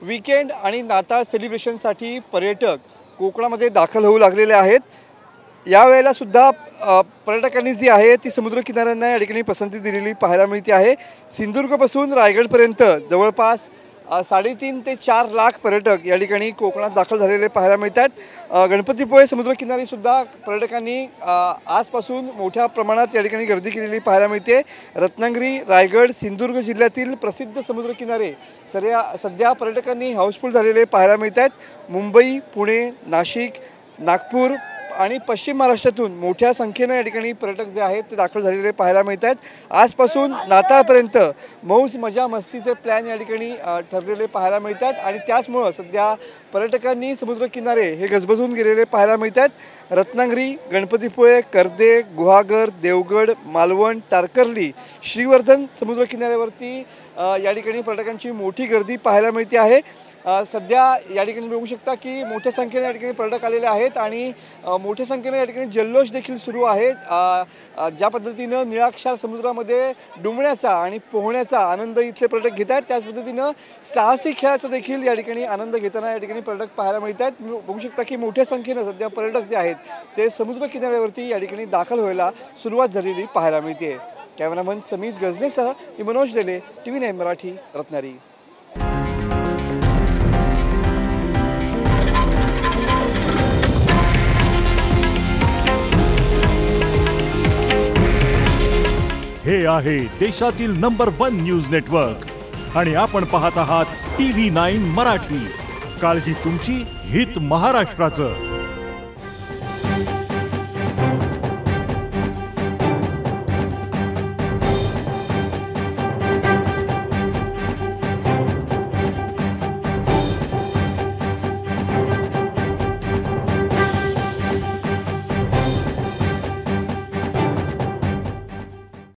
Weekend आणि नाताळ सेलिब्रेशनसाठी पर्यटक कोकणामध्ये दाखल होऊ लागलेले आहेत। यावेळेला सुद्धा पर्यटकांनी जी आहे ती समुद्रकिनाऱ्यांना या ठिकाणी पसंती दिलेली पाहायला मिळते आहे। सिंधुदुर्गपासून रायगडपर्यंत जवळपास 3.5 ते 4 लाख पर्यटक या ठिकाणी कोकणात दाखल झालेले पाहायला मिळतात। गणपतीपुळे समुद्रकिनारी सुद्धा पर्यटकांनी आजपासून मोठ्या प्रमाणात या ठिकाणी गर्दी केलेली पाहायला मिळते। रत्नागिरी, रायगड, सिंधुदुर्ग जिल्ह्यातील प्रसिद्ध समुद्रकिनारे सध्या पर्यटकांनी हाऊसफुल झालेले पाहायला मिळतात। मुंबई, पुणे, नाशिक, नागपूर आणि पश्चिम महाराष्ट्रातून मोठ्या संख्येने या ठिकाणी पर्यटक जे आहेत ते दाखल झालेले पाहायला मिळतात। आजपासून नाताळपर्यंत मौज मजा मस्तीचे प्लॅन या ठिकाणी ठरलेले पाहायला मिळतात आणि त्याचमुळे सध्या पर्यटकांनी समुद्रकिनारे हे गजबजून गेलेले पाहायला मिळतात। रत्नागिरी, गणपतीपुळे, कर्दे, गुहागर, देवगड, मालवण, तारकर्ली, श्रीवर्धन समुद्रकिनाऱ्यावरती या ठिकाणी पर्यटकांची मोठी गर्दी पाहायला मिळते आहे। सध्या या ठिकाणी बघू शकता की मोठ्या संख्येने या ठिकाणी पर्यटक आलेले आहेत आणि मोठ्या संख्येने या ठिकाणी जल्लोष देखील सुरू आहे। ज्या पद्धतीने निळाक्षार समुद्रामध्ये डुंबण्याचा आणि पोहण्याचा आनंद इथले पर्यटक घेत आहेत, त्याच पद्धतीने साहसी खेळाचा देखील या ठिकाणी आनंद घेताना या ठिकाणी पर्यटक पाहायला मिळतात। बघू शकता की मोठ्या संख्येने सध्या पर्यटक जे आहेत ते समुद्रकिनाऱ्यावरती या ठिकाणी दाखल व्हायला सुरुवात झालेली पाहायला मिळते। कॅमेरामन समीत गजनेसह मी मनोज लेले, TV9 मराठी, रत्नागिरी। हे आहे देशातील नंबर 1 न्यूज नेटवर्क आणि आपण पाहत आहात TV9 मराठी। काळजी तुमची, हित महाराष्ट्राचं।